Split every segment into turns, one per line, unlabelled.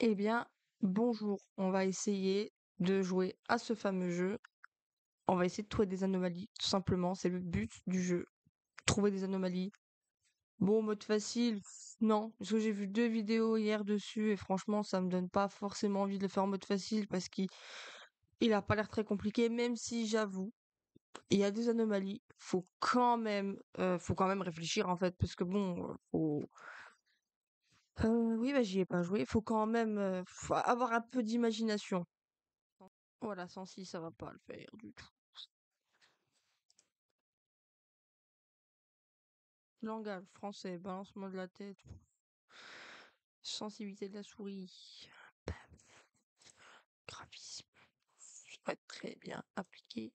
Eh bien, bonjour. On va essayer de jouer à ce fameux jeu. On va essayer de trouver des anomalies, tout simplement. C'est le but du jeu. Trouver des anomalies. Bon, mode facile, non. Parce que j'ai vu deux vidéos hier dessus et franchement, ça me donne pas forcément envie de le faire en mode facile parce qu'il a pas l'air très compliqué, même si j'avoue, il y a des anomalies. Faut quand même réfléchir en fait, parce que bon, oui, bah j'y ai pas joué. Faut quand même faut avoir un peu d'imagination. Voilà, sans si ça va pas le faire du tout. Langage français, balancement de la tête, sensibilité de la souris, graphisme, pas très bien appliqué.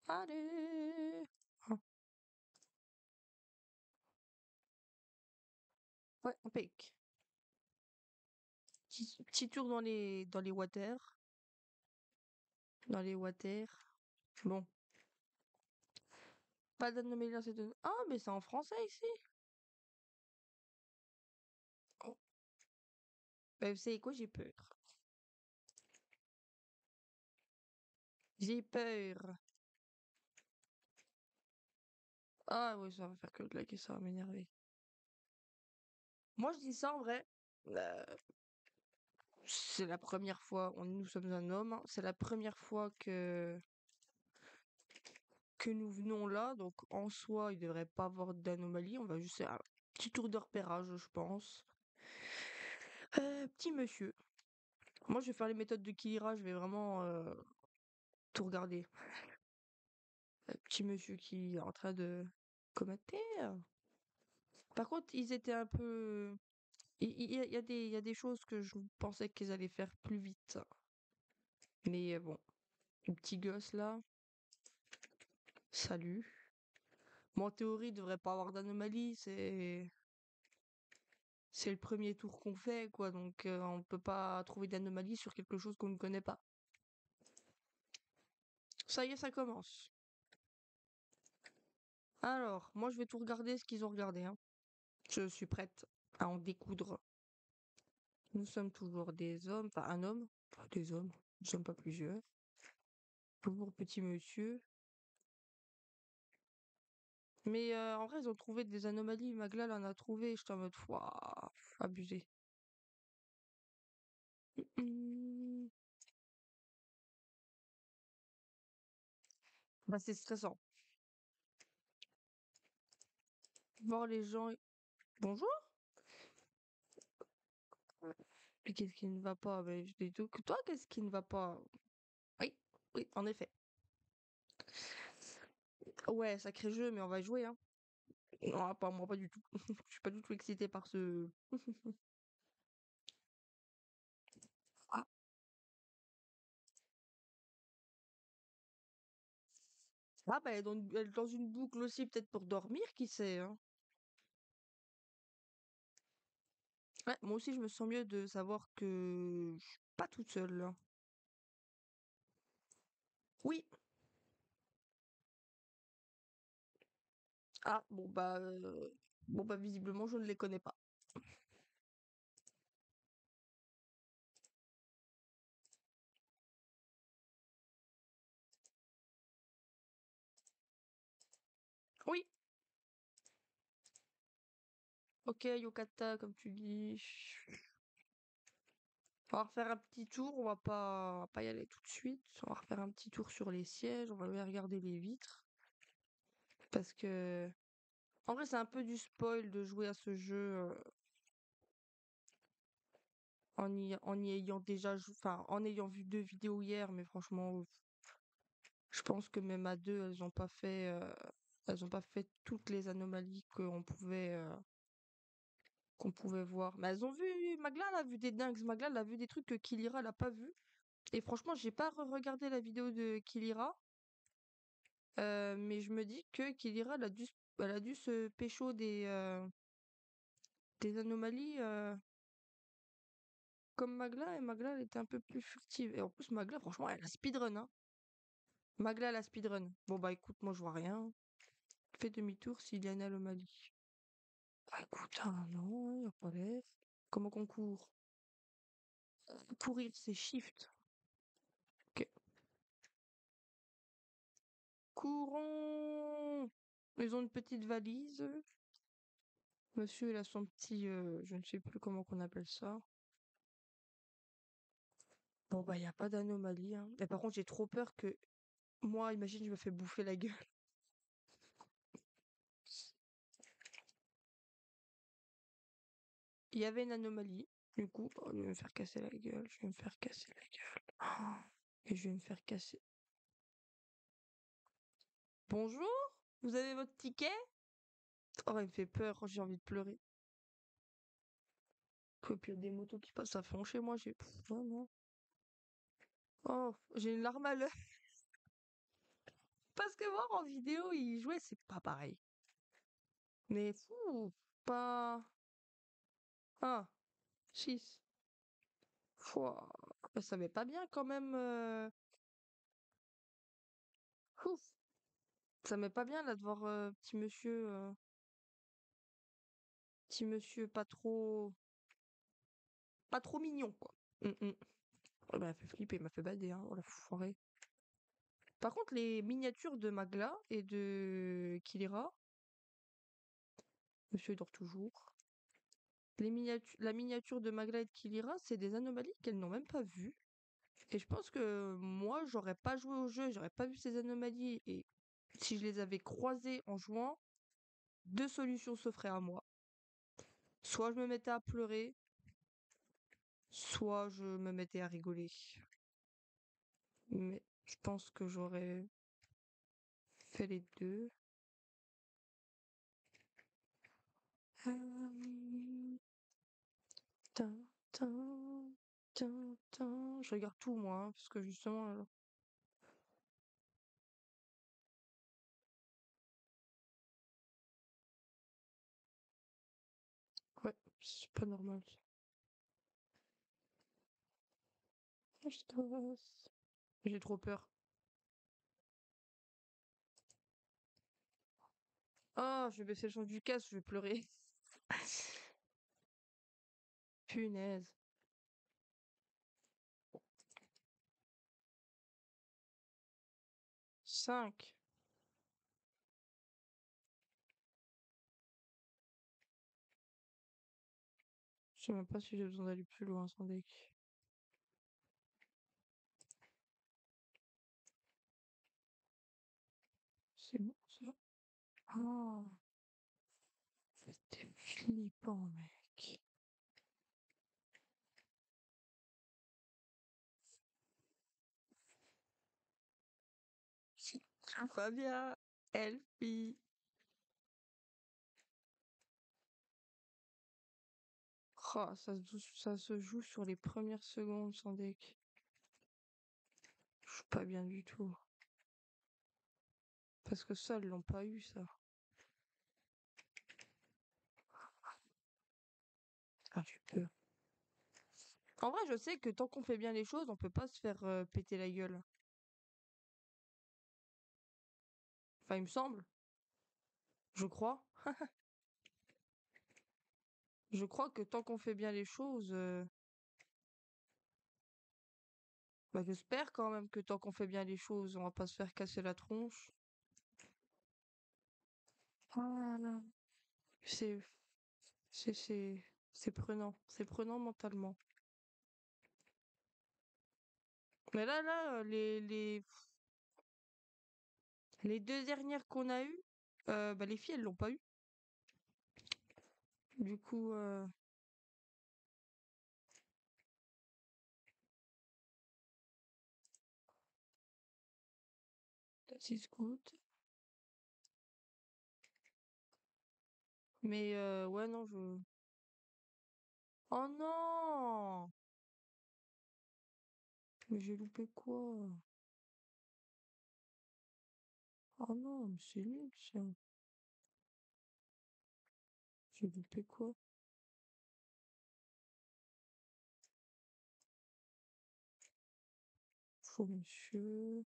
Allez! Ah, ouais, impec. Petit tour dans les water. Dans les water. Bon, pas d'anomalie dans cette... Ah, mais c'est en français ici! Oh. Bah, vous savez quoi, j'ai peur. J'ai peur. Ah oui, ça va faire que de laguer, ça va m'énerver. Moi, je dis ça en vrai. euh, C'est la première fois, nous sommes un homme, hein, c'est la première fois que nous venons là, donc en soi, il devrait pas avoir d'anomalie, on va juste faire un petit tour de repérage, je pense. Petit monsieur. Moi, je vais faire les méthodes de Killira, je vais vraiment tout regarder. Petit monsieur qui est en train de commenter. Par contre, ils étaient un peu... Il y a des choses que je pensais qu'ils allaient faire plus vite. Mais bon, le petit gosse là, salut. Bon, en théorie, il devrait pas avoir d'anomalie, c'est le premier tour qu'on fait, quoi, donc on peut pas trouver d'anomalie sur quelque chose qu'on ne connaît pas. Ça y est, ça commence. Alors, moi je vais tout regarder ce qu'ils ont regardé, hein. Je suis prête à en découdre. Nous sommes toujours des hommes, enfin un homme, pas des hommes, nous sommes pas plusieurs. Toujours petit monsieur. Mais en vrai, ils ont trouvé des anomalies. Magla en a trouvé. J'étais en mode, ouah, abusé. Hum. Bah, c'est stressant. Voir les gens. Bonjour? Mais qu'est-ce qui ne va pas? Ben, je dis tout que toi, qu'est-ce qui ne va pas? Oui, oui, en effet. Ouais, sacré jeu, mais on va jouer, hein. Non, pas moi, pas du tout. Je suis pas du tout excitée par ce. Ah, ah bah, elle est dans une boucle aussi, peut-être pour dormir, qui sait, hein. Ouais, moi aussi, je me sens mieux de savoir que je suis pas toute seule, là. Oui. Ah, bon bah, visiblement, je ne les connais pas. Oui. Ok, Yokata, comme tu dis. On va refaire un petit tour, on va pas y aller tout de suite. On va refaire un petit tour sur les sièges, on va aller regarder les vitres. Parce que, en vrai, c'est un peu du spoil de jouer à ce jeu en y ayant déjà, enfin, en ayant vu deux vidéos hier, mais franchement, je pense que même à deux, elles ont pas fait toutes les anomalies qu'on pouvait voir. Mais elles ont vu, Magla, elle a vu des dingues, Magla, elle a vu des trucs que Kilira, elle a pas vu. Et franchement, j'ai pas regardé la vidéo de Kilira. Mais je me dis que Kilira, elle a dû se pécho des anomalies comme Magla, et Magla, elle était un peu plus furtive. Et en plus, Magla, franchement, elle a speedrun, hein. Magla, elle a speedrun. Bon, bah écoute, moi, je vois rien. Fais demi-tour s'il y a une anomalie. Bah écoute, hein, non, y a pas l'air. Comment qu'on court? Courir, c'est shift. Ok. Courons! Ils ont une petite valise. Monsieur, il a son petit, je ne sais plus comment qu'on appelle ça. Bon, bah, il n'y a pas d'anomalie, hein. Mais par contre, j'ai trop peur que moi, imagine, je me fais bouffer la gueule. Il y avait une anomalie. Du coup, oh, je vais me faire casser la gueule. Je vais me faire casser la gueule. Oh, et je vais me faire casser. Bonjour? Vous avez votre ticket? Oh, il me fait peur. J'ai envie de pleurer. Que puis il y a des motos qui passent à fond chez moi. J'ai. Pff, oh non. Oh, j'ai une larme à l'œil. Parce que voir en vidéo, il jouait, c'est pas pareil. Mais fou, pas. Ah, 6. Fouah, bah, ça met pas bien quand même. Ouf, ça met pas bien là de voir petit monsieur pas trop mignon quoi. Oh, bah, elle fait flipper, elle m'a fait bader, hein. Oh la foirée. Par contre, les miniatures de Magla et de Kilira, monsieur dort toujours. La miniature de Magla et de Kilira, c'est des anomalies qu'elles n'ont même pas vues. Et je pense que moi, j'aurais pas joué au jeu, j'aurais pas vu ces anomalies. Et si je les avais croisées en jouant, deux solutions s'offraient à moi. Soit je me mettais à pleurer, soit je me mettais à rigoler. Mais je pense que j'aurais fait les deux. Euh, tin, tin, tin, tin. Je regarde tout moi, hein, parce que justement, ouais, c'est pas normal. Je stresse. J'ai trop peur. Oh, je vais baisser le son du casque, je vais pleurer. Punaise. 5. Je sais même pas si j'ai besoin d'aller plus loin sans deck. C'est bon ça? Oh, c'était flippant, mec. Fabien, Elfie. Oh, ça se joue sur les premières secondes sans deck. Je suis pas bien du tout. Parce que ça, ils l'ont pas eu, ça. Ah, tu peux. En vrai, je sais que tant qu'on fait bien les choses, on peut pas se faire péter la gueule. Enfin, il me semble. Je crois. Je crois que tant qu'on fait bien les choses, bah, j'espère quand même que tant qu'on fait bien les choses, on va pas se faire casser la tronche. Voilà. C'est, c'est, c'est, c'est prenant. C'est prenant mentalement. Mais là, les deux dernières qu'on a eues, bah, les filles, elles l'ont pas eu. Du coup, c'est good. Mais ouais, non, je. Oh non! Mais j'ai loupé quoi? Oh non, mais c'est nul, ça. J'ai loupé quoi? Faux monsieur.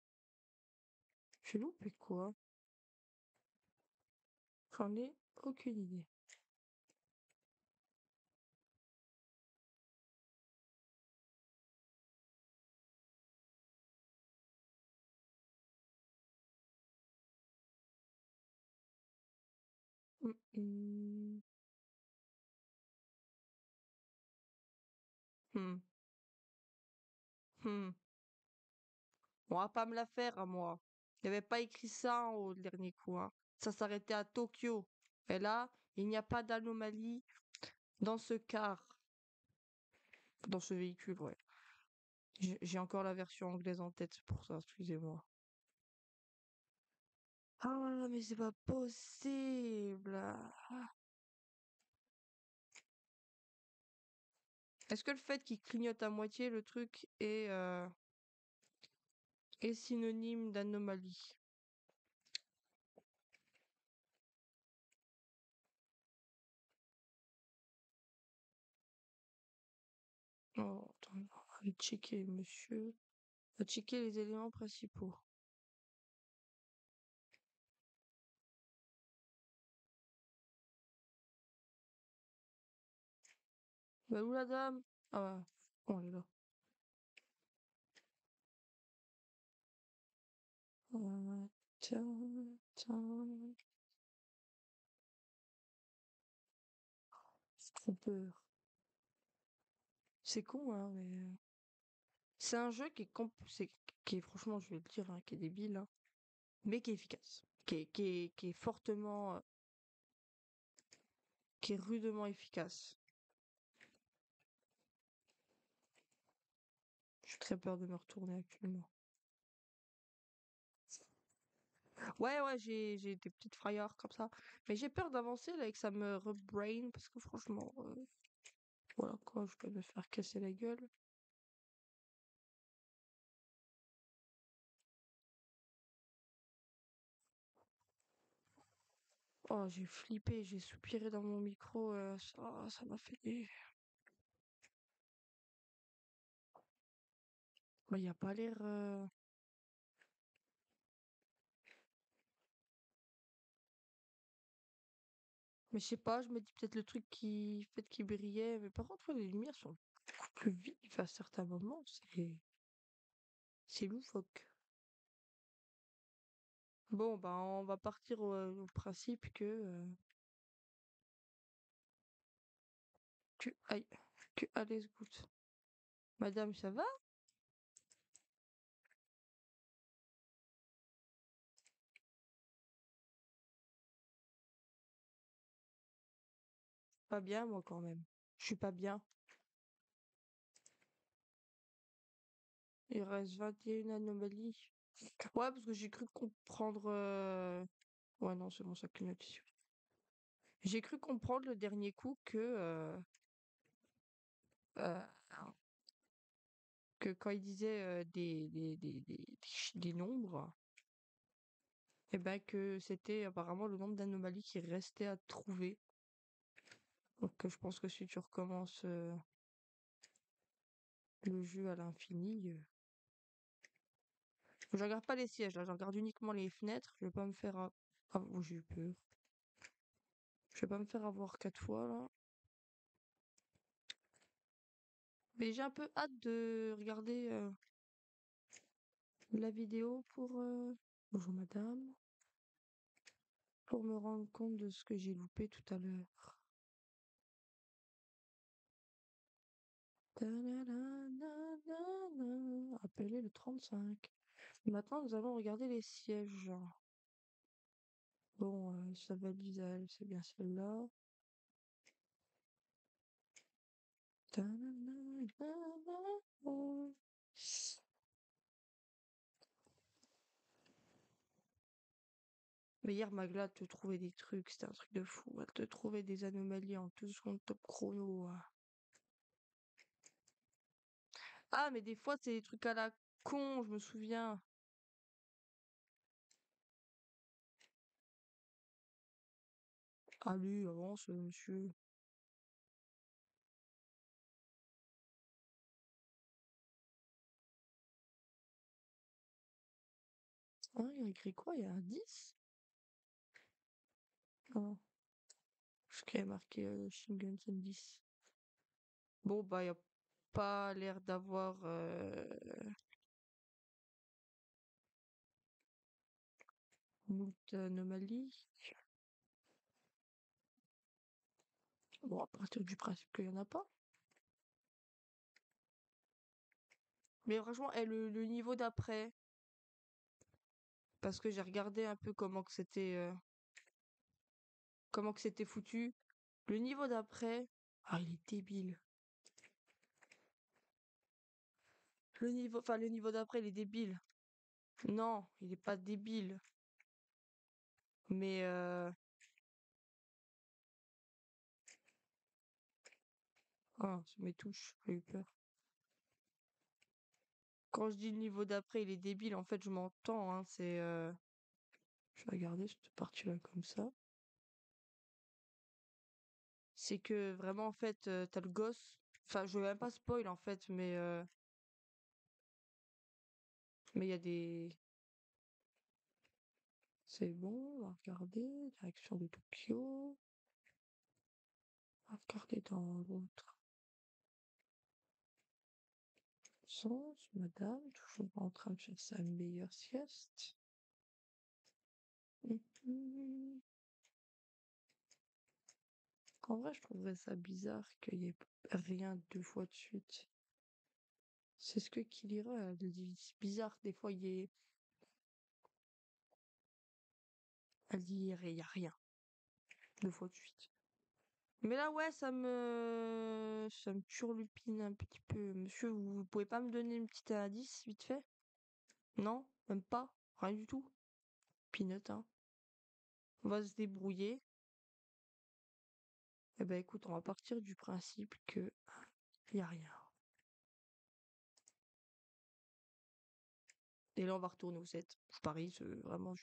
J'ai loupé quoi? J'en ai aucune idée. Mmh. Mmh. Mmh. On va pas me la faire à moi. Il n'y avait pas écrit ça en haut le dernier coup, hein. Ça s'arrêtait à Tokyo. Et là, il n'y a pas d'anomalie dans ce car, dans ce véhicule, ouais. J'ai encore la version anglaise en tête, c'est pour ça, excusez-moi. Ah, mais c'est pas possible. Est-ce que le fait qu'il clignote à moitié, le truc, est synonyme d'anomalie? Oh, attends, on va checker, monsieur. On va checker les éléments principaux. Bah, où la dame? Ah, ouais. Oh, elle est là. Tiens, tiens. C'est trop peur. C'est con, hein, mais. C'est un jeu qui est, franchement, je vais le dire, hein, qui est débile, hein, mais qui est efficace. Qui est fortement. Qui est rudement efficace. J'ai très peur de me retourner actuellement. Ouais, ouais, j'ai des petites frayeurs comme ça. Mais j'ai peur d'avancer là et que ça me rebrain parce que franchement, voilà quoi, je peux me faire casser la gueule. Oh, j'ai flippé, j'ai soupiré dans mon micro, ça m'a fait des... Bah, il a pas l'air... Mais je sais pas, je me dis peut-être le truc qui fait qu'il brillait. Mais par contre, ouais, les lumières sont beaucoup plus vives à certains moments. C'est loufoque. Bon, bah, on va partir au principe aïe, allez, goûte. Madame, ça va? Pas bien, moi, quand même. Je suis pas bien. Il reste 21 anomalies. Ouais, parce que j'ai cru comprendre. Ouais, non, c'est bon, ça clignote ici. J'ai cru comprendre le dernier coup euh, que quand il disait des nombres, et ben que c'était apparemment le nombre d'anomalies qui restait à trouver. Donc je pense que si tu recommences le jeu à l'infini, je regarde pas les sièges là, je regarde uniquement les fenêtres. Je vais pas me faire. Ah, oh, j'ai eu peur. Je vais pas me faire avoir 4 fois là. Mais j'ai un peu hâte de regarder la vidéo bonjour madame, pour me rendre compte de ce que j'ai loupé tout à l'heure. Ta-da-da-da-da-da. Appelez le 35. Maintenant, nous allons regarder les sièges. Bon, sa valise à elle, c'est bien celle-là. Ta-da-da-da-da-da. Mais hier, Magla te trouvait des trucs, c'était un truc de fou. Elle te trouvait des anomalies en 2 secondes top chrono. Ah, mais des fois, c'est des trucs à la con, je me souviens. Allez, avance, monsieur. Ah, il y a écrit quoi? Il y a un 10? Non, je qu'il y a marqué Shingansen 10. Bon, bah, il n'y a pas l'air d'avoir moult anomalies. Bon, à partir du principe qu'il y en a pas. Mais franchement, le niveau d'après, parce que j'ai regardé un peu comment que c'était foutu. Le niveau d'après, ah, il est débile. Le niveau d'après, il est débile. Non, il est pas débile. Mais ah, ça mes touches, j'ai eu peur. Quand je dis le niveau d'après, il est débile, en fait, je m'entends, hein, je vais regarder cette partie-là comme ça. C'est que vraiment, en fait, t'as le gosse. Enfin, je veux même pas spoil, en fait, mais il y a des. C'est bon, on va regarder. Direction de Tokyo. On va regarder dans l'autre sens. Madame, toujours en train de faire sa meilleure sieste. Mhm. En vrai, je trouverais ça bizarre qu'il y ait rien deux fois de suite. C'est ce que Killira elle dit. C'est bizarre, des fois, elle dit il y a rien deux fois de suite. Mais là, ouais, ça me turlupine un petit peu. Monsieur, vous pouvez pas me donner une petite indice, vite fait? Non? Même pas? Rien du tout? Peanut, hein. On va se débrouiller. Eh ben, écoute, on va partir du principe que y a rien. Et là, on va retourner au 7. Paris, vraiment,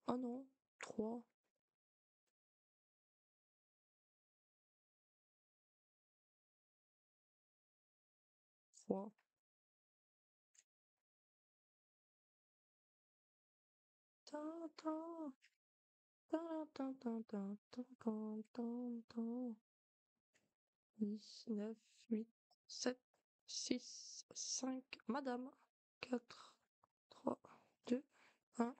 Oh non, 3, 3. Tintin, tintin, tintin, tintin, tintin. 10, 9, 8, 7, 6, 5. Madame. 4, 3, 2, 1.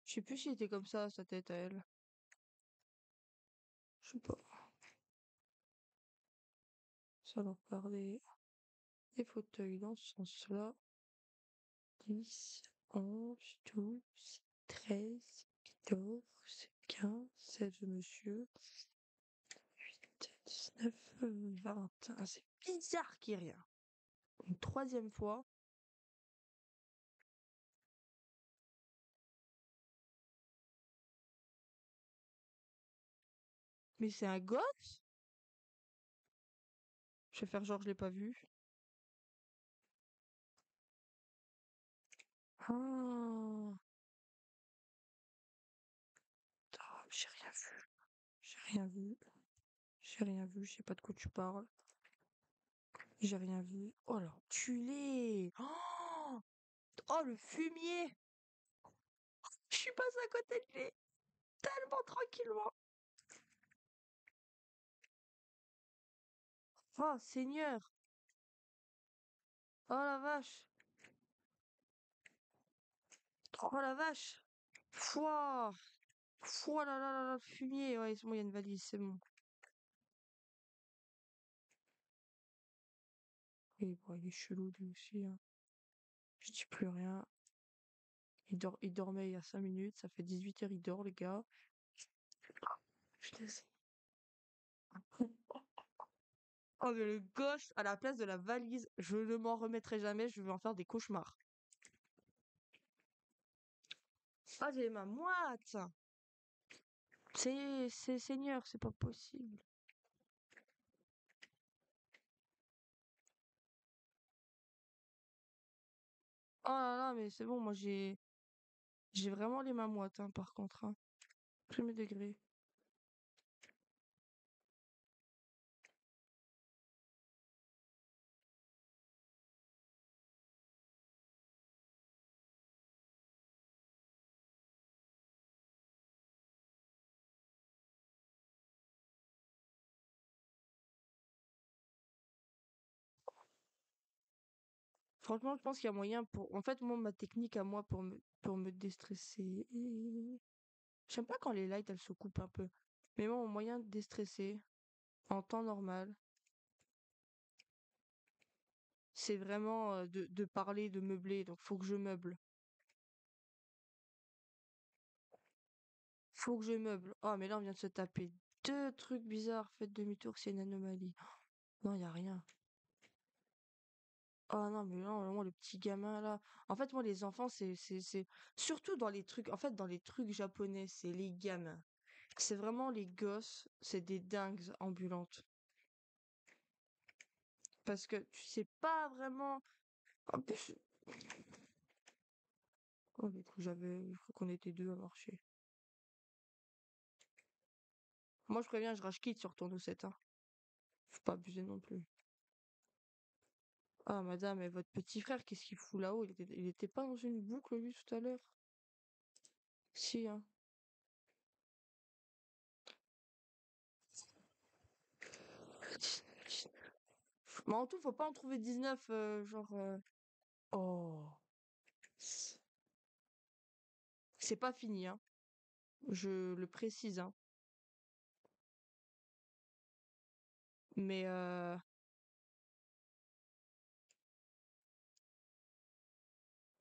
Je sais plus si était comme ça, sa tête à elle. Je sais pas. Ça va regarder les fauteuils dans ce sens-là. 10, 11, 12, 13, 14, 15, 16, monsieur. 8, 19, 20. Ah, c'est bizarre qu'il y ait rien. Une troisième fois. Mais c'est un gosse? Je vais faire genre je l'ai pas vu. Ah. Ah, j'ai rien vu. J'ai rien vu. J'ai rien vu. Je sais pas de quoi tu parles. J'ai rien vu. Oh l'enculé! Oh, oh le fumier! Je suis passée à côté de lui tellement tranquillement. Oh Seigneur! Oh la vache! Oh la vache! Fouah! Fouah là là là là, le fumier! Ouais, c'est bon, il y a une valise, c'est bon. Et bon, il est chelou lui aussi, hein. Je dis plus rien. Il dormait il y a 5 minutes, ça fait 18 heures, il dort, les gars. Je laisse. Oh, mais le gosse, à la place de la valise, je ne m'en remettrai jamais, je vais en faire des cauchemars. Ah, j'ai ma moite! C'est Seigneur, c'est pas possible. Oh là là, mais c'est bon, moi j'ai vraiment les mains moites, hein, par contre, hein. Premier degré. Franchement, je pense qu'il y a moyen pour. En fait, moi, ma technique à moi pour me déstresser. J'aime pas quand les lights elles se coupent un peu. Mais moi, mon moyen de déstresser en temps normal, c'est vraiment de parler, de meubler. Donc, faut que je meuble. Faut que je meuble. Oh, mais là, on vient de se taper deux trucs bizarres. Faites demi-tour, c'est une anomalie. Non, y a rien. Oh non, mais non, vraiment, le petit gamin là. En fait, moi, les enfants, c'est. Surtout dans les trucs. En fait, dans les trucs japonais, c'est les gamins. C'est vraiment les gosses, c'est des dingues ambulantes. Parce que tu sais pas vraiment. En plus, oh, du coup, je crois qu'on était deux à marcher. Moi, je préviens, je rage quitte sur ton O7, hein. Faut pas abuser non plus. Ah, madame, et votre petit frère, qu'est-ce qu'il fout là-haut? Il était pas dans une boucle, lui, tout à l'heure? Si, hein. Mais en tout, faut pas en trouver 19, genre. Oh. C'est pas fini, hein. Je le précise, hein. Mais,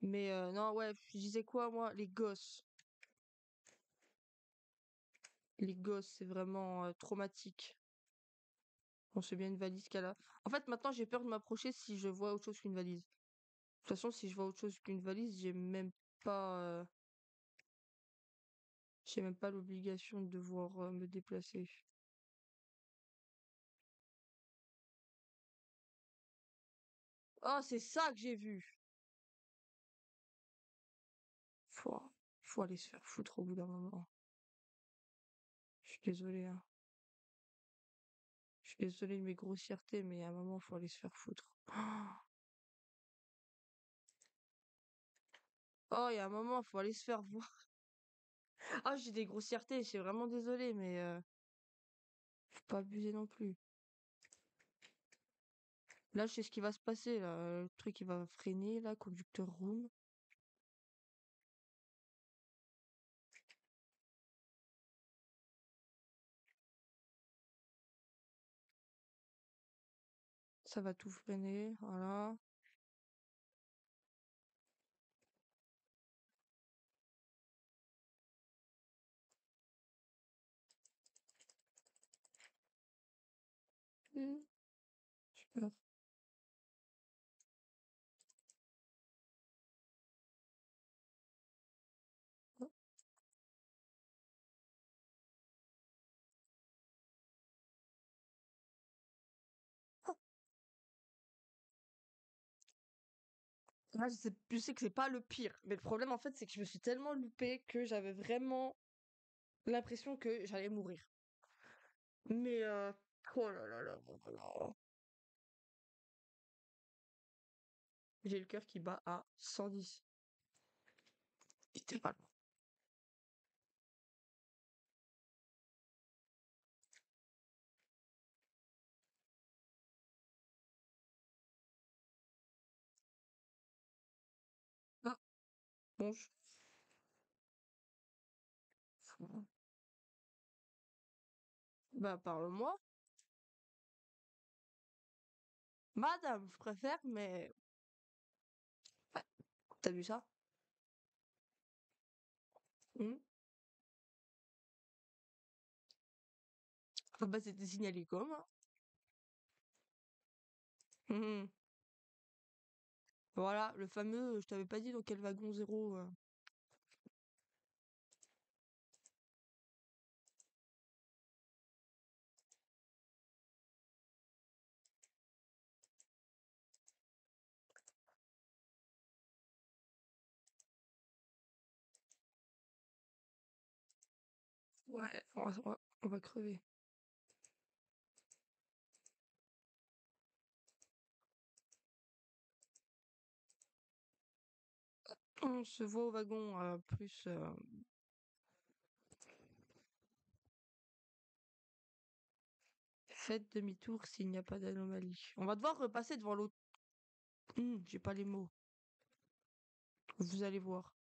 non, ouais, je disais quoi, moi? Les gosses. Les gosses, c'est vraiment traumatique. On sait bien une valise qu'elle a. En fait, maintenant, j'ai peur de m'approcher si je vois autre chose qu'une valise. De toute façon, si je vois autre chose qu'une valise, pas, j'ai même pas l'obligation de devoir me déplacer. Oh, c'est ça que j'ai vu. Faut, faut aller se faire foutre au bout d'un moment. Je suis désolée, hein. Je suis désolée de mes grossièretés, mais à un moment, faut aller se faire foutre. Oh, il y a un moment, faut aller se faire voir. Ah, j'ai des grossièretés, je suis vraiment désolée, mais faut pas abuser non plus. Là, je sais ce qui va se passer, là. Le truc, il va freiner, là, conducteur room. Ça va tout freiner, voilà. Hmm, super. Là, je sais que c'est pas le pire. Mais le problème, en fait, c'est que je me suis tellement loupée que j'avais vraiment l'impression que j'allais mourir. Mais, oh là là là là là. J'ai le cœur qui bat à 110. Littéralement. Ah, bon, bah, parle-moi. Madame, je préfère, mais... Ouais, t'as vu ça? Hmm. Ah bah, c'était signalé comme, hein. Mhm. Voilà, le fameux, je t'avais pas dit dans quel wagon zéro. Ouais, on va crever. On se voit au wagon, plus... faites demi-tour s'il n'y a pas d'anomalie. On va devoir repasser devant l'autre. J'ai pas les mots. Vous allez voir.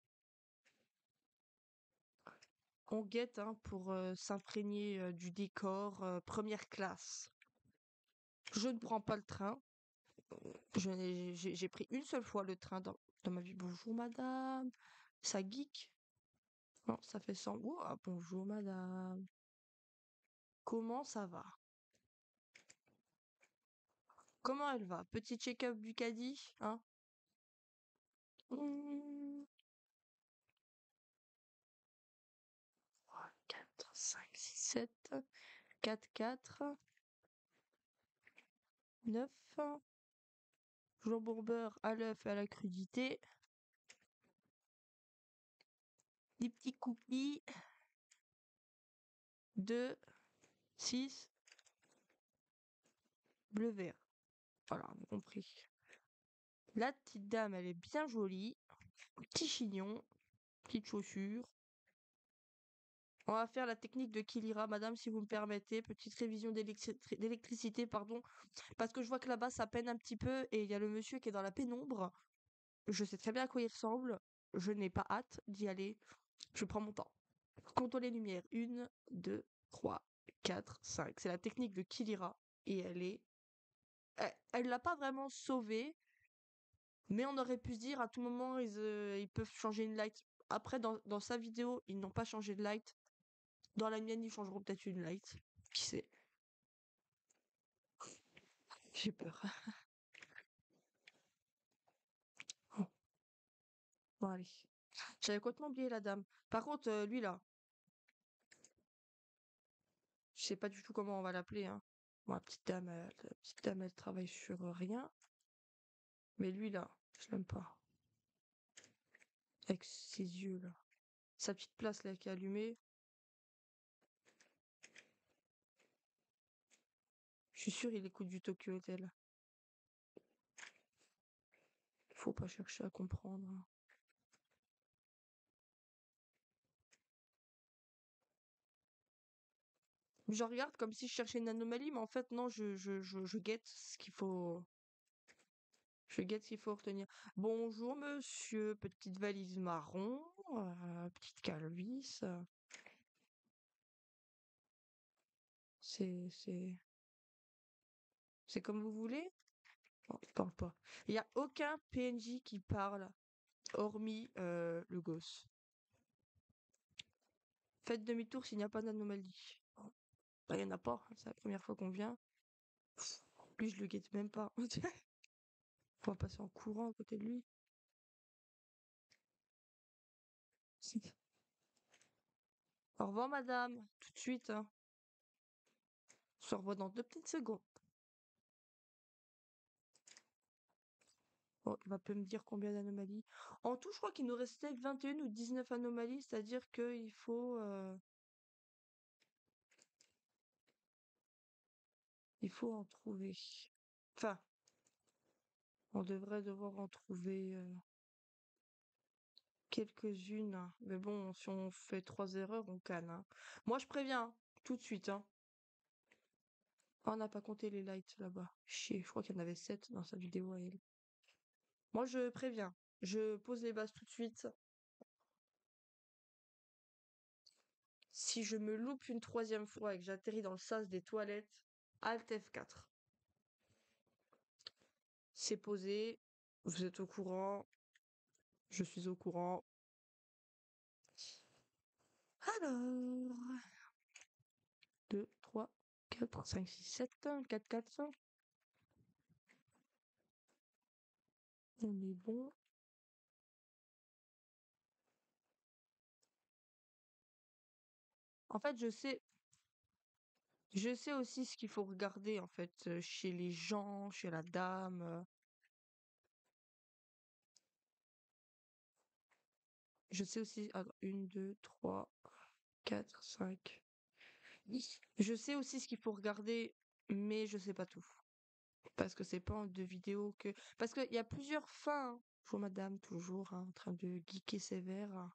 On guette hein, pour s'imprégner du décor première classe. Je ne prends pas le train. J'ai pris une seule fois le train dans ma vie. Bonjour madame. Ça geek? Non, ça fait semblant. Ouah, bonjour madame. Comment ça va? Comment elle va? Petit check-up du caddie, hein? Mmh. 3, 4, 5, 6, 7, 4, 4, 9. Jambon beurre à l'œuf et à la crudité. Des petits cookies. 2, 6, bleu vert. Voilà, on a compris. La petite dame, elle est bien jolie. Petit chignon, petite chaussure. On va faire la technique de Kilira, madame, si vous me permettez. Petite révision d'électricité, pardon. Parce que je vois que là-bas, ça peine un petit peu et il y a le monsieur qui est dans la pénombre. Je sais très bien à quoi il ressemble. Je n'ai pas hâte d'y aller. Je prends mon temps. Comptons les lumières. 1, 2, 3, 4, 5. C'est la technique de Kilira. Et elle est. Elle l'a pas vraiment sauvée, mais on aurait pu se dire à tout moment, ils peuvent changer une light. Après, dans sa vidéo, ils n'ont pas changé de light. Dans la mienne, ils changeront peut-être une light. Qui sait? J'ai peur. Oh, bon, allez. J'avais complètement oublié la dame. Par contre, lui là, je sais pas du tout comment on va l'appeler, hein. Bon, la petite dame, elle travaille sur rien. Mais lui là, je l'aime pas. Avec ses yeux là. Sa petite place là qui est allumée. Je suis sûre il écoute du Tokyo Hotel. Faut pas chercher à comprendre, hein. Je regarde comme si je cherchais une anomalie, mais en fait non, je guette ce qu'il faut. Je guette ce qu'il faut retenir. Bonjour monsieur, petite valise marron, petite calvis. C'est c'est comme vous voulez? Non, je parle pas. Il y a aucun PNJ qui parle, hormis le gosse. Faites demi-tour s'il n'y a pas d'anomalie. Bon, bah, il y en a pas, c'est la première fois qu'on vient. Lui, je le guette même pas. On va passer en courant à côté de lui. Au revoir, madame. Tout de suite, hein. On se revoit dans 2 petites secondes. Bon, il va peut me dire combien d'anomalies. En tout, je crois qu'il nous restait 21 ou 19 anomalies, c'est-à-dire il faut en trouver. Enfin, on devrait devoir en trouver quelques-unes, hein. Mais bon, si on fait 3 erreurs, on canne, hein. Moi, je préviens, hein, tout de suite, hein. Ah, on n'a pas compté les lights là-bas. Chier, je crois qu'il y en avait 7 dans sa vidéo à elle. Moi, je préviens. Je pose les bases tout de suite. Si je me loupe une troisième fois et que j'atterris dans le sas des toilettes, Alt F4. C'est posé. Vous êtes au courant. Je suis au courant. Alors. 2, 3, 4, 5, 6, 7, 4, 4, 5. On est bon. En fait, je sais aussi ce qu'il faut regarder, en fait, chez les gens, chez la dame. Je sais aussi. 1, 2, 3, 4, 5. Je sais aussi ce qu'il faut regarder, mais je sais pas tout. Parce que c'est pas en 2 vidéos que. Parce qu'il y a plusieurs fins, hein. Je vois madame toujours hein, en train de geeker sévère, hein.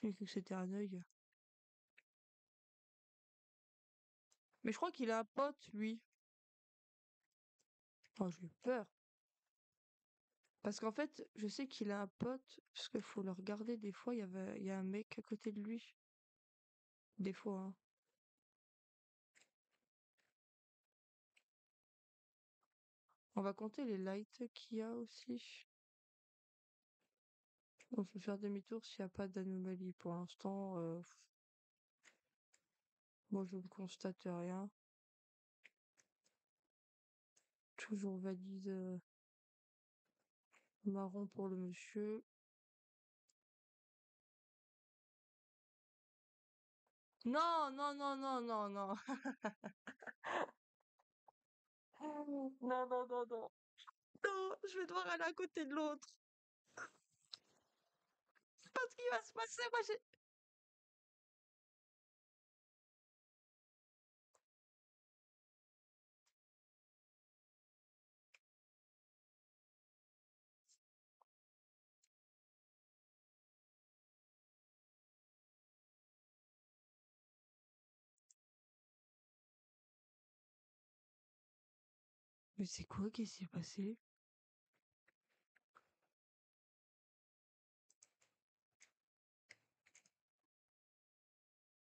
J'ai cru que c'était un œil. Mais je crois qu'il a un pote, lui. Oh, j'ai eu peur. Parce qu'en fait, je sais qu'il a un pote, parce qu'il faut le regarder, des fois, il y a un mec à côté de lui. Des fois, hein. On va compter les lights qu'il y a aussi. On peut faire demi-tour s'il n'y a pas d'anomalie. Pour l'instant, moi, je ne constate rien. Toujours valide marron pour le monsieur. Non, non, non, non, non, non. Non, non, non, non. Non, je vais devoir aller à côté de l'autre. Parce qu'il va se passer, moi j'ai... Mais c'est quoi qui s'est passé?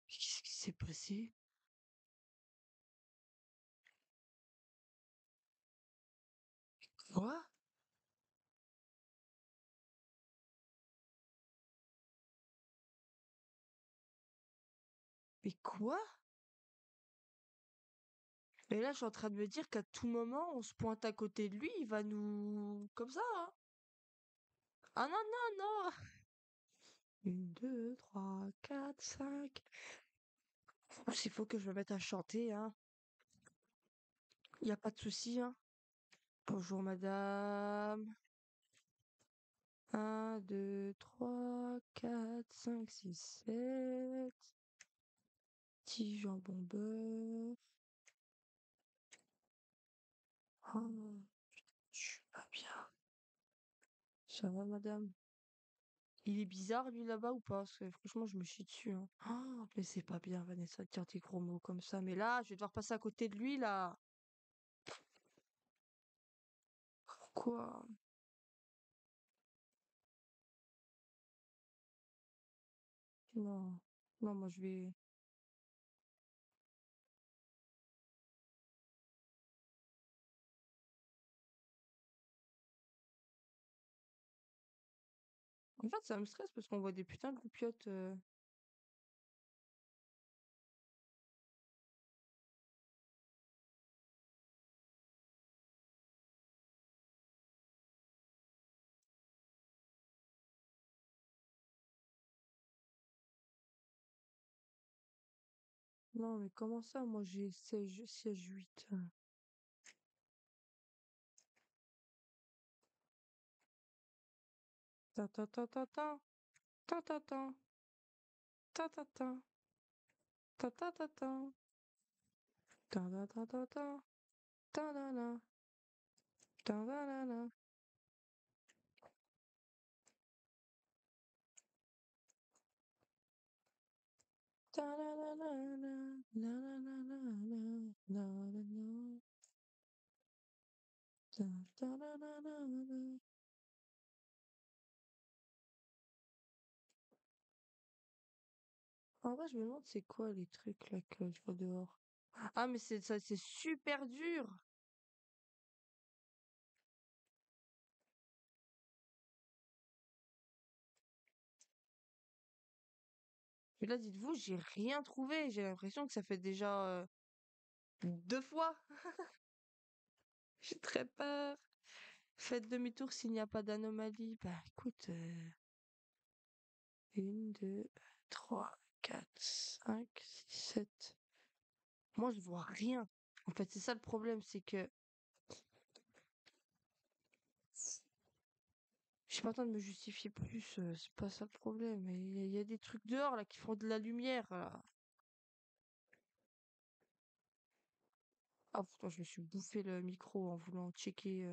Qu'est-ce qui s'est passé? Quoi? Mais quoi? Mais là, je suis en train de me dire qu'à tout moment, on se pointe à côté de lui, il va nous... Comme ça, hein? Ah non, non, non! Une, deux, trois, quatre, cinq. Il faut que je me mette à chanter, hein. Il n'y a pas de souci, hein. Bonjour, madame. Un, 2, 3, 4, 5, 6, 7. Petit jambon beurre. Oh, je suis pas bien. Ça va, madame? Il est bizarre, lui, là-bas, ou pas? Parce que franchement, je me chie dessus, hein. Oh, mais c'est pas bien, Vanessa, de dire des gros mots comme ça. Mais là, je vais devoir passer à côté de lui, là. Quoi? Non. Non, moi, je vais... En fait, ça me stresse parce qu'on voit des putains de loupiottes. Non, mais comment ça? Moi, j'ai siège 8. Ta ta ta ta ta. Ta ta ta. Ta ta ta. Ta ta ta ta. Ta ta ta ta ta. Ta la la. Ta la la la. Ta la la la la. La la la la la. La la la. Ta ta la la la la. En vrai, je me demande c'est quoi les trucs là que je vois dehors. Ah, mais c'est ça, c'est super dur. Mais là, dites-vous, j'ai rien trouvé. J'ai l'impression que ça fait déjà 2 fois. J'ai très peur. Faites demi-tour s'il n'y a pas d'anomalie. Bah écoute, une, deux, trois, quatre, cinq, six, sept. Moi, je vois rien. En fait, c'est ça le problème, c'est que je suis pas en train de me justifier plus. C'est pas ça le problème. Mais il y a des trucs dehors là qui font de la lumière là. Ah putain, je me suis bouffé le micro en voulant checker.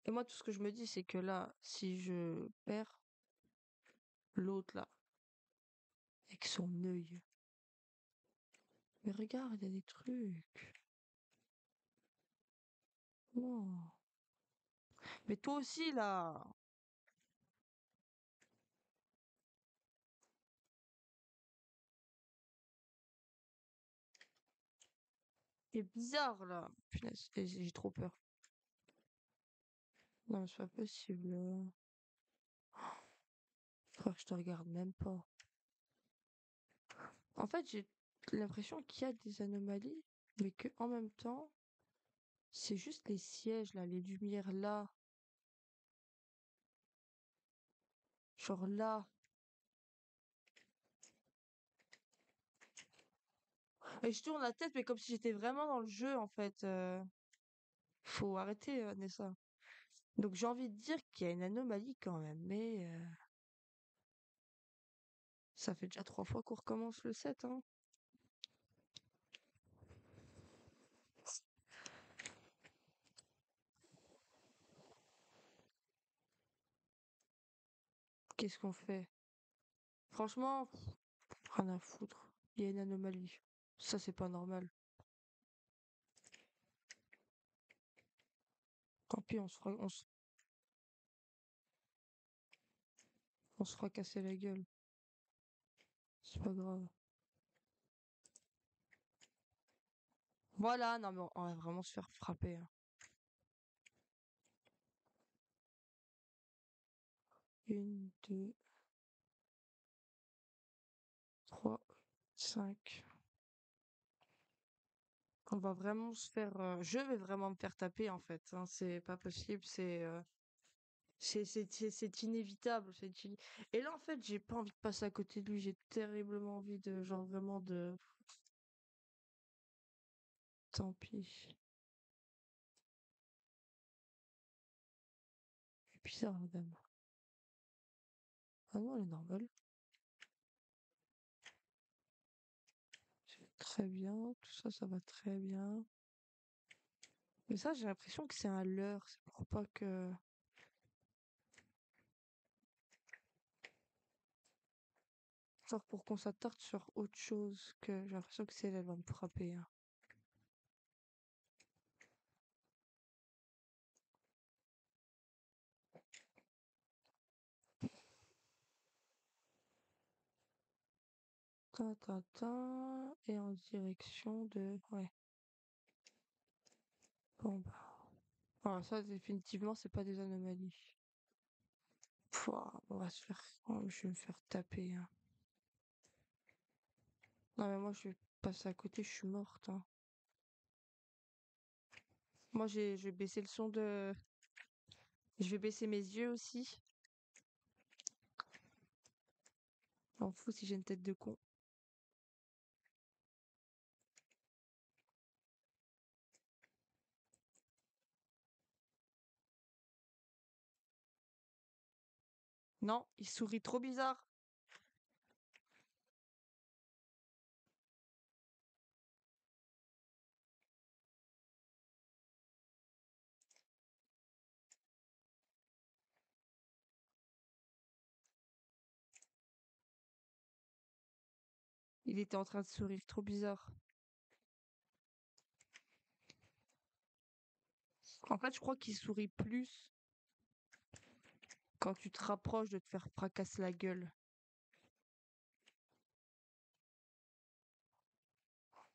Et moi, tout ce que je me dis, c'est que là, si je perds l'autre là, avec son œil. Mais regarde, il y a des trucs. Oh. Mais toi aussi, là. C'est bizarre, là. Punaise, j'ai trop peur. Non, mais c'est pas possible. Frère, je te regarde même pas. En fait, j'ai l'impression qu'il y a des anomalies, mais que en même temps, c'est juste les sièges, là, les lumières là. Genre là. Et je tourne la tête, mais comme si j'étais vraiment dans le jeu, en fait. Faut arrêter, Nessa. Donc j'ai envie de dire qu'il y a une anomalie quand même, mais ça fait déjà 3 fois qu'on recommence le set, hein. Qu'est-ce qu'on fait? Franchement, rien à foutre. Il y a une anomalie. Ça, c'est pas normal. Tant pis, on se fera casser la gueule. C'est pas grave. Voilà, non mais on va vraiment se faire frapper, hein. 1, 2, 3, 5. On va vraiment se faire. Je vais vraiment me faire taper en fait, hein. C'est pas possible. C'est inévitable. Et là en fait, j'ai pas envie de passer à côté de lui. J'ai terriblement envie de, genre vraiment de. Tant pis. C'est bizarre, madame. Ah non, elle est normale. C'est très bien. Tout ça, ça va très bien. Mais ça, j'ai l'impression que c'est un leurre. C'est pour pas que. Genre pour qu'on s'attarde sur autre chose que j'ai l'impression que c'est elle, elle va me frapper, hein. Ta ta ta, et en direction de. Ouais. Bon bah. Voilà, ça définitivement c'est pas des anomalies. Pouah, on va se faire. Oh, je vais me faire taper, hein. Non mais moi je vais passer à côté, je suis morte, hein. Moi je vais baisser le son de. Je vais baisser mes yeux aussi. Je m'en fous si j'ai une tête de con. Non, il sourit trop bizarre. Il était en train de sourire trop bizarre. En fait, je crois qu'il sourit plus quand tu te rapproches de te faire fracasser la gueule.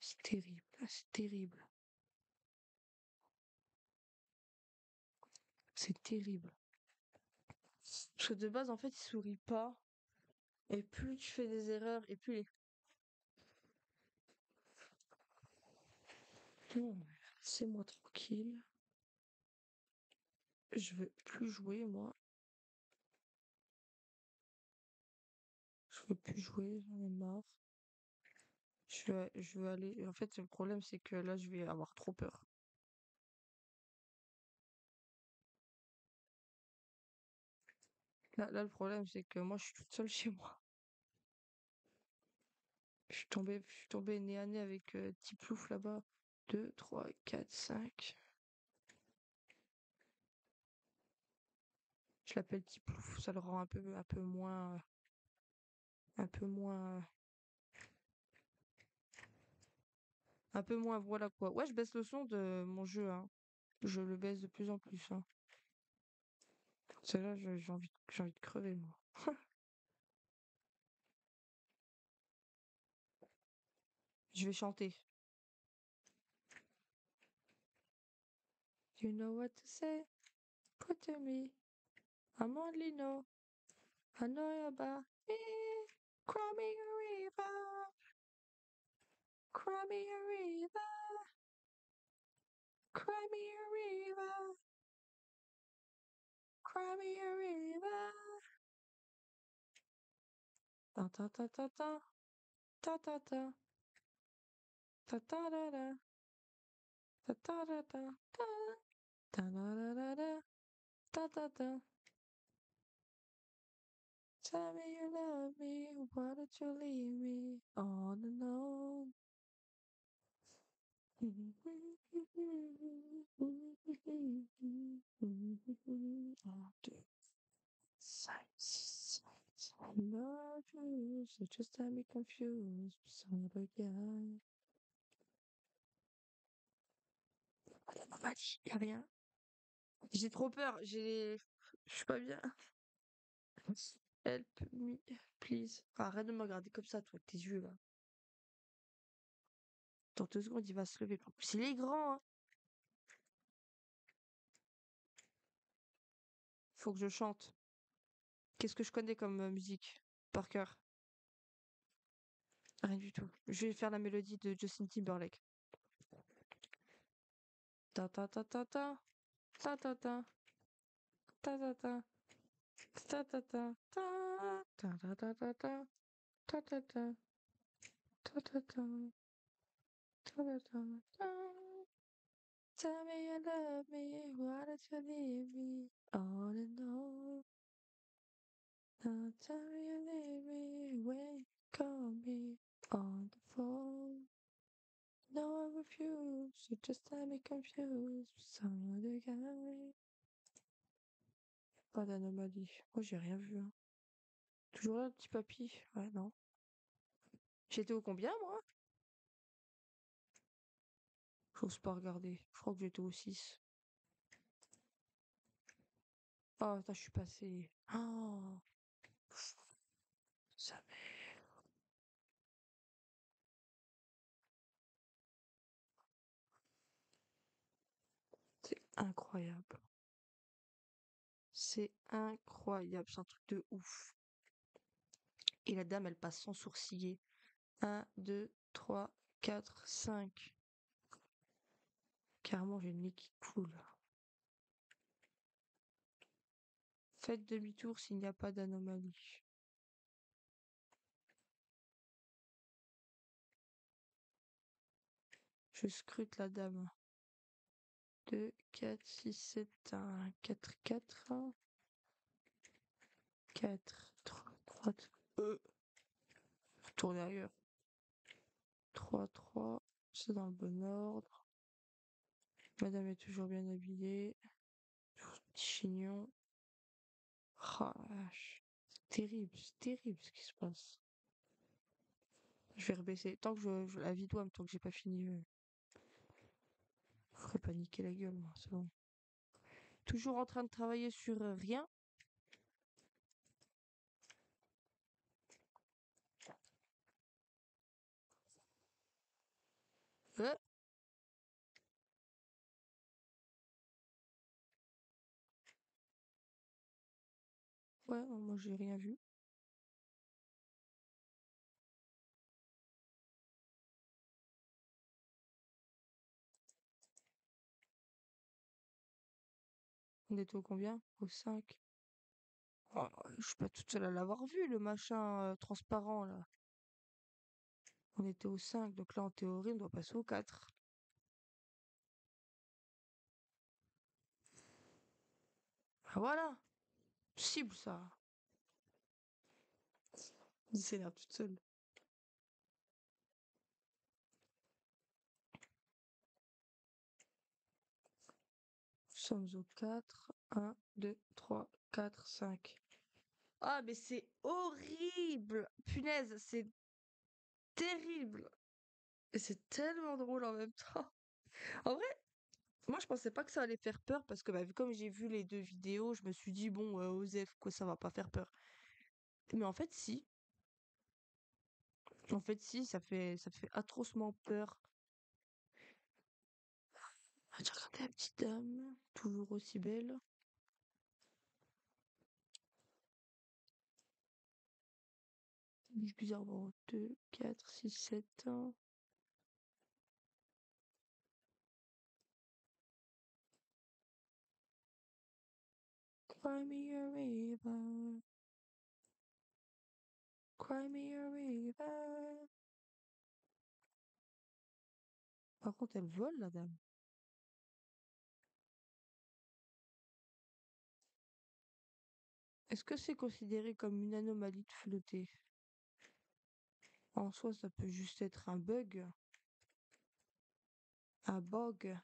C'est terrible, ah, c'est terrible, c'est terrible. Parce que de base, en fait, il sourit pas. Et plus tu fais des erreurs, et plus Non, mais laissez-moi tranquille. Je veux plus jouer, moi. Je veux plus jouer, j'en ai marre. Je veux aller. En fait, le problème, c'est que là, je vais avoir trop peur. Là, le problème, c'est que moi, je suis toute seule chez moi. Je suis tombée nez à nez avec petit plouf là-bas. 2, 3, 4, 5. Je l'appelle petit plouf, ça le rend un peu moins. Un peu moins. Un peu moins, voilà quoi. Ouais, je baisse le son de mon jeu, hein. Je le baisse de plus en plus, hein. Celle-là, j'ai envie de crever, moi. Je vais chanter. You know what to say, put to me. I'm only know, I know about me. Cry me a river, cry me a river, cry me a river, cry me a river. Ta ta ta ta ta, ta ta ta, ta ta da da, ta ta da da, ta ta da da da da, ta ta ta. Tell me you love me, why don't you leave me on alone? Oh, dude. Silence. I love you, so just let me confused. Some other guy. Y'a rien. J'ai trop peur, Je suis pas bien. Help me, please. Arrête de me regarder comme ça, toi, avec tes yeux, là. Dans 2 secondes, il va se lever. En plus, il est grand, hein. Faut que je chante. Qu'est-ce que je connais comme musique? Par cœur. Rien du tout. Je vais faire la mélodie de Justin Timberlake. Ta ta ta ta ta. Ta ta ta. Ta ta ta. Ta ta ta. Ta ta ta ta ta ta. Ta ta ta. Ta ta ta. Ta ta ta. Ta. Tell me you love me, why don't you leave me all alone? Now tell me you leave me when you call me on the phone. No, I refuse, so just let me confuse with some other guy. Pas d'anomalie. Moi, j'ai rien vu, hein. Toujours là, le petit papy. Ouais, non. J'étais au combien, moi? J'ose pas regarder. Je crois que j'étais au 6. Oh, attends, je suis passé. Oh, ça c'est incroyable. C'est incroyable. C'est un truc de ouf. Et la dame, elle passe sans sourciller. Un, 2, 3, 4, 5. Carrément, j'ai le nez qui coule. Faites demi-tour s'il n'y a pas d'anomalie. Je scrute la dame. 2, 4, 6, 7, 1, 4, 4, 4, 3, 3, tournez ailleurs. 3, 3, c'est dans le bon ordre. Madame est toujours bien habillée. Petit chignon. Ah, la vache. C'est terrible ce qui se passe. Je vais rebaisser. Tant que la vidéo, tant que j'ai pas fini, je ferai paniquer la gueule, moi, c'est bon. Toujours en train de travailler sur rien. Euh, ouais, moi j'ai rien vu. On était au combien? Au 5. Oh, je suis pas toute seule à l'avoir vu, le machin transparent là. On était au 5, donc là en théorie on doit passer au 4. Ah voilà, cible ça. Elle s'énerve toute seule. Nous sommes au 4. 1, 2, 3, 4, 5. Ah mais c'est horrible! Punaise, c'est terrible! Et c'est tellement drôle en même temps. En vrai, moi je pensais pas que ça allait faire peur parce que bah, comme j'ai vu les deux vidéos, je me suis dit bon, Osef, quoi, ça va pas faire peur. Mais en fait, si. En fait, si, ça fait atrocement peur. Ah, j'ai regardé la petite dame, toujours aussi belle. Bizarre, bon, 2, 4, 6, 7 ans. Cry me a river, cry me a river. Par contre, elle vole, la dame. Est-ce que c'est considéré comme une anomalie de flotter? En soi, ça peut juste être un bug, un bug.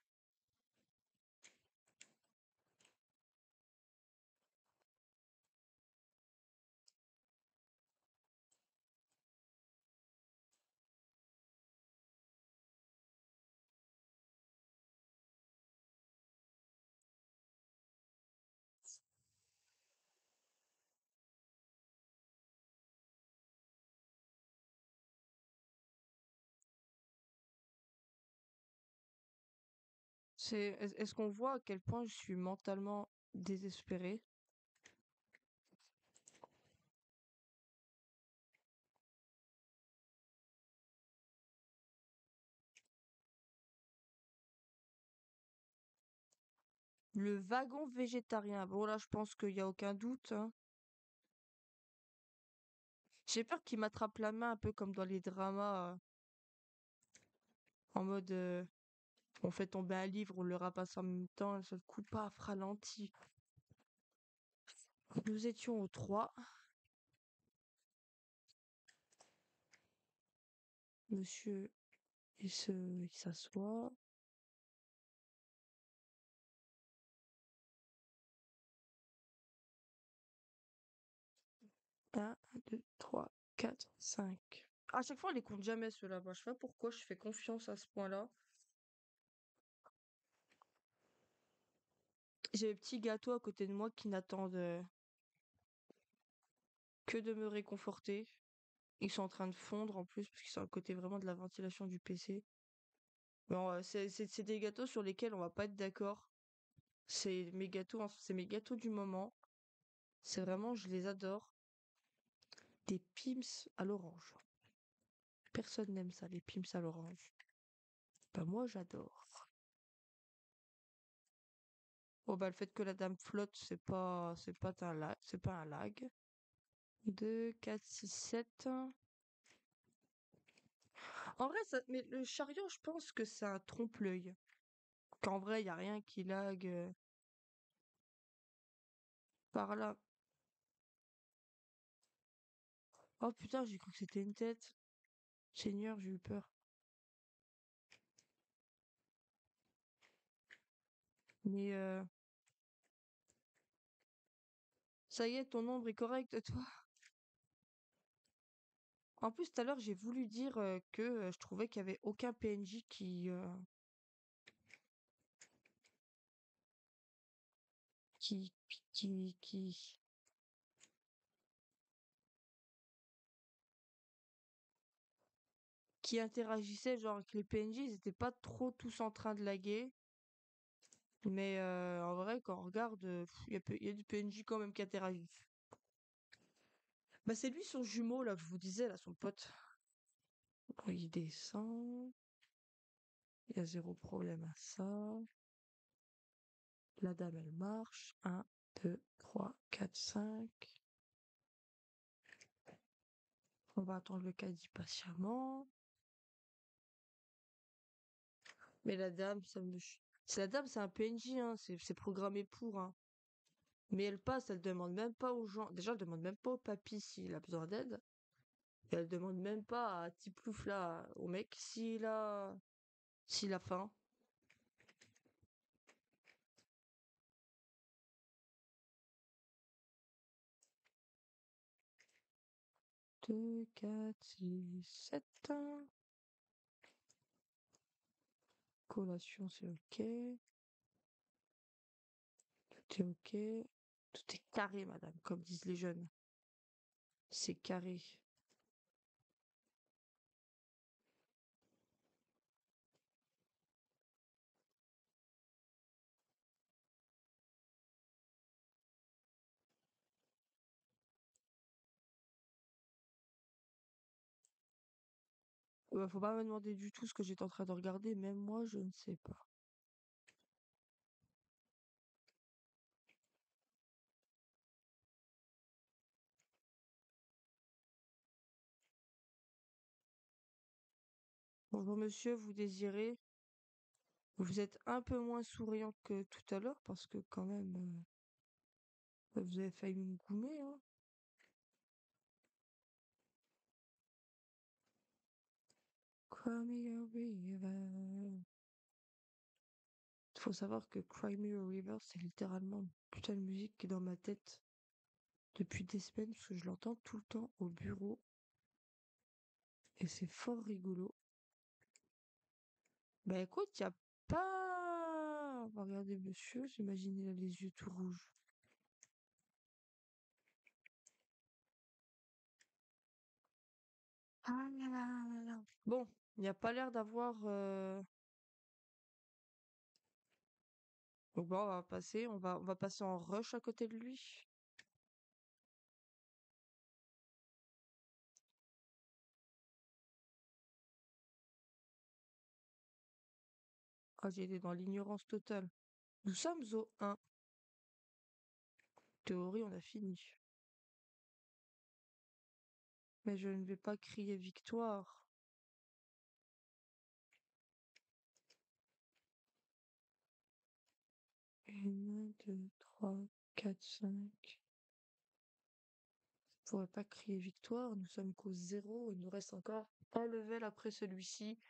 Est-ce qu'on voit à quel point je suis mentalement désespérée? Le wagon végétarien. Bon, là, je pense qu'il y a aucun doute, hein. J'ai peur qu'il m'attrape la main un peu comme dans les dramas, en mode on fait tomber un livre, on le ramasse en même temps, un seul coup, paf, ralenti. Nous étions aux 3. Monsieur, il s'assoit. Un, 2, 3, 4, 5. À chaque fois, on les compte jamais ceux-là. Moi, je sais pas pourquoi je fais confiance à ce point-là. J'ai des petits gâteaux à côté de moi qui n'attendent que de me réconforter. Ils sont en train de fondre en plus, parce qu'ils sont à côté vraiment de la ventilation du PC. Bon, c'est des gâteaux sur lesquels on va pas être d'accord. C'est mes gâteaux du moment. C'est vraiment, je les adore. Des Pims à l'orange. Personne n'aime ça, les Pims à l'orange. Bah moi, j'adore. Bon bah le fait que la dame flotte, c'est pas un lag. 2, 4, 6, 7. En vrai, mais le chariot, je pense que c'est un trompe-l'œil. Qu'en vrai, il y a rien qui lag par là. Oh putain, j'ai cru que c'était une tête. Seigneur, j'ai eu peur. Mais ça y est, ton nombre est correct, toi. En plus, tout à l'heure, j'ai voulu dire que je trouvais qu'il y avait aucun PNJ qui, qui, qui interagissait, genre avec les PNJ, ils étaient pas trop tous en train de laguer. Mais en vrai, quand on regarde, il y a des PNJ quand même qui interagissent. Bah, c'est lui son jumeau, là, que je vous disais, là, son pote. Bon, il descend. Il y a zéro problème à ça. La dame, elle marche. Un, 2, 3, 4, 5. On va attendre le caddie patiemment. Mais la dame, c'est la dame, c'est un PNJ, hein. C'est programmé pour, hein. Mais elle passe, elle demande même pas aux gens. Déjà, elle demande même pas au papy s'il a besoin d'aide. Et elle demande même pas à Tiplouf là, au mec, s'il a faim. 2, 4, 6, 7. Collation, c'est ok. Tout est ok. Tout est carré, madame, comme disent les jeunes. C'est carré. Faut pas me demander du tout ce que j'étais en train de regarder, même moi, je ne sais pas. Bonjour monsieur, vous désirez? Vous êtes un peu moins souriant que tout à l'heure parce que quand même, vous avez failli me goumer, hein. Cry me a river. Faut savoir que Cry me a river, c'est littéralement une putain de musique qui est dans ma tête depuis des semaines parce que je l'entends tout le temps au bureau et c'est fort rigolo. Bah écoute, y a pas... On va regarder monsieur, j'imagine il a les yeux tout rouges. Ah là là là là. Bon, il n'y a pas l'air d'avoir... Donc bon, on va passer en rush à côté de lui. Ah, j'ai été dans l'ignorance totale. Nous sommes au 1. Théorie, on a fini. Mais je ne vais pas crier victoire. 1, 2, 3, 4, 5. Je pourrais pas crier victoire, nous sommes qu'au 0, il nous reste encore un level après celui-ci.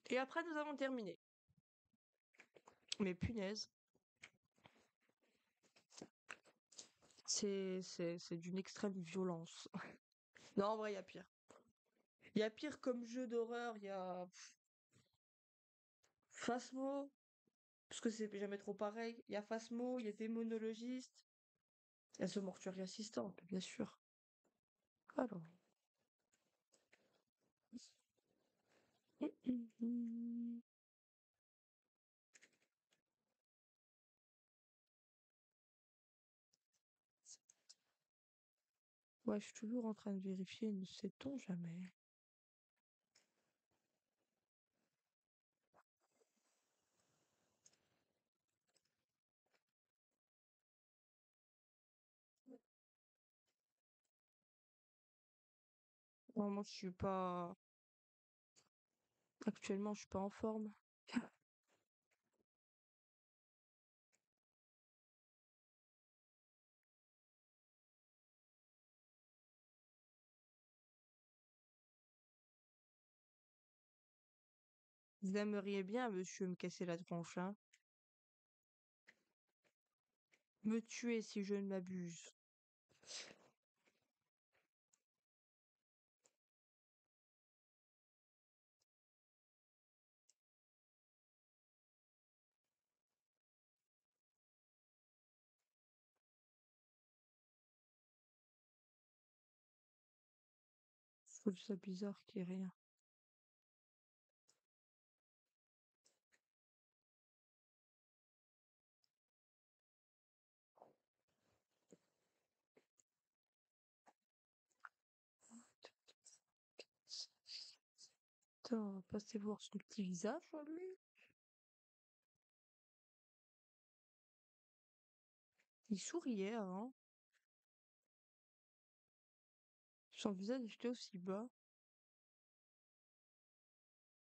Et après, nous avons terminé. Mais punaise, c'est d'une extrême violence. Non, en vrai, il y a pire. Il y a pire comme jeu d'horreur, il y a Phasmo, parce que c'est jamais trop pareil. Il y a Phasmo, il y a Démonologiste, il y a The Mortuary Assistant, bien sûr. Alors. Ouais, je suis toujours en train de vérifier, ne sait-on jamais. Non, moi, je suis pas. Actuellement, je suis pas en forme. Vous aimeriez bien, monsieur, me casser la tronche, hein? Me tuer si je ne m'abuse. Je trouve ça bizarre qu'il n'y ait rien. Putain, on va passer voir son petit visage, lui. Il souriait avant. Son visage était aussi bas.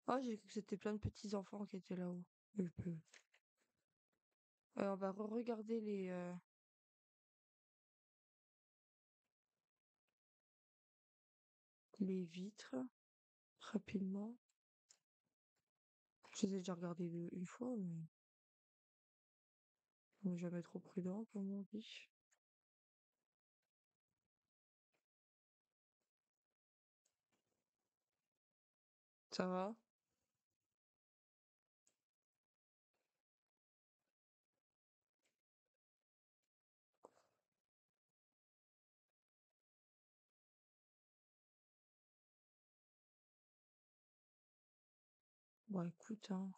Ah, j'ai cru que c'était plein de petits enfants qui étaient là-haut. On va regarder les vitres rapidement. Je les ai déjà regardées une fois, mais on n'est jamais trop prudent, comme on dit. Ça va? Bon, écoute, hein.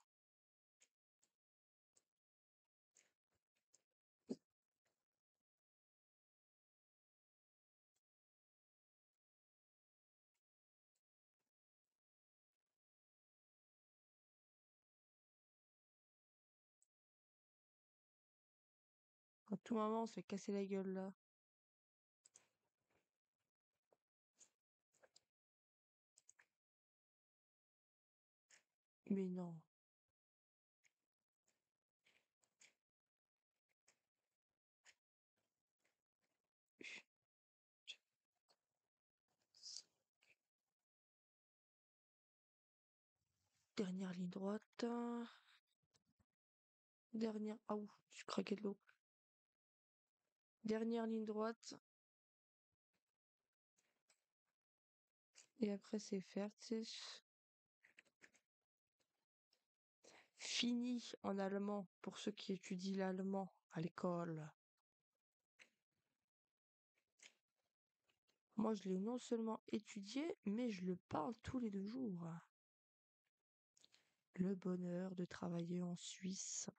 À tout moment, on se fait casser la gueule, là. Mais non. Dernière ligne droite. Dernière. Ah ouh, je craqué de l'eau. Dernière ligne droite. Et après, c'est fertig. Fini en allemand pour ceux qui étudient l'allemand à l'école. Moi, je l'ai non seulement étudié, mais je le parle tous les 2 jours. Le bonheur de travailler en Suisse.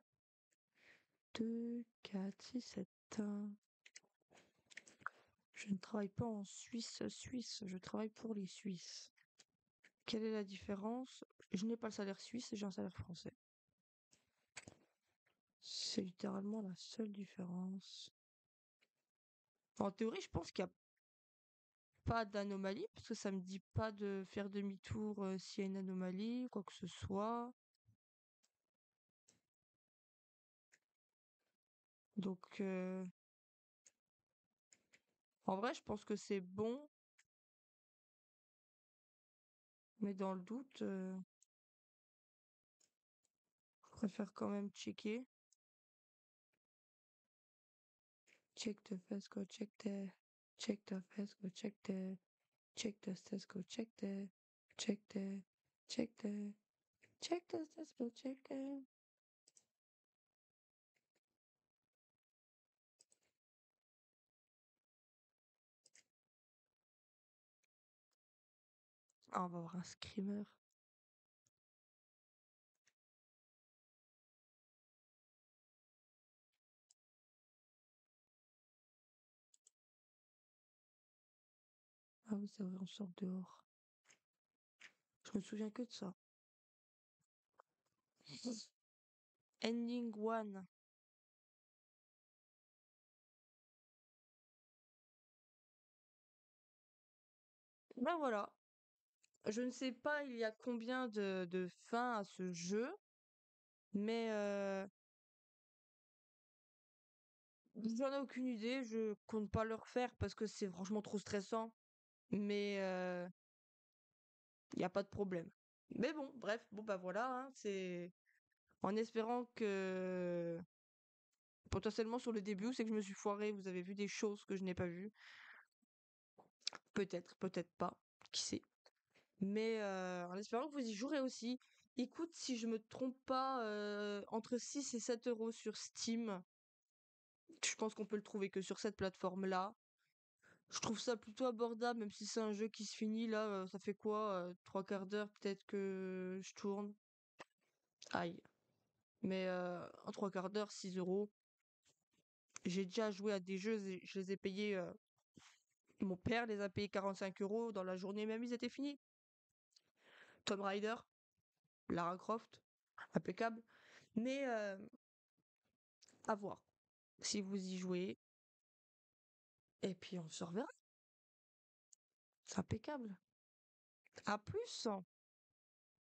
2, 4, 6, 7. Je ne travaille pas en Suisse, je travaille pour les Suisses. Quelle est la différence? Je n'ai pas le salaire suisse, j'ai un salaire français. C'est littéralement la seule différence. En théorie, je pense qu'il n'y a pas d'anomalie, parce que ça me dit pas de faire demi-tour s'il y a une anomalie, quoi que ce soit. Donc, en vrai, je pense que c'est bon, mais dans le doute, je préfère quand même checker. Check the first go, check the first go, check the test go, check the, check the, check the test go, check the. Ah, on va avoir un screamer. Ah oui, c'est vrai, on sort dehors. Je me souviens que de ça. Ending one. Ben voilà. Je ne sais pas il y a combien de fins à ce jeu, mais j'en ai aucune idée. Je compte pas le refaire parce que c'est franchement trop stressant. Mais il n'y a pas de problème. Mais bon, bref, bon bah voilà, hein, c'est en espérant que potentiellement sur le début, c'est que je me suis foirée, vous avez vu des choses que je n'ai pas vues. Peut-être, peut-être pas, qui sait. Mais en espérant que vous y jouerez aussi. Écoute, si je me trompe pas, entre 6 et 7 euros sur Steam, je pense qu'on peut le trouver que sur cette plateforme-là. Je trouve ça plutôt abordable, même si c'est un jeu qui se finit là, ça fait quoi? 3 quarts d'heure peut-être que je tourne. Aïe. Mais en 3 quarts d'heure, 6 euros. J'ai déjà joué à des jeux, je les ai payés. Mon père les a payés 45 euros dans la journée, même ils étaient finis. Tomb Raider, Lara Croft, impeccable. Mais à voir si vous y jouez. Et puis on se reverra. C'est impeccable. À plus.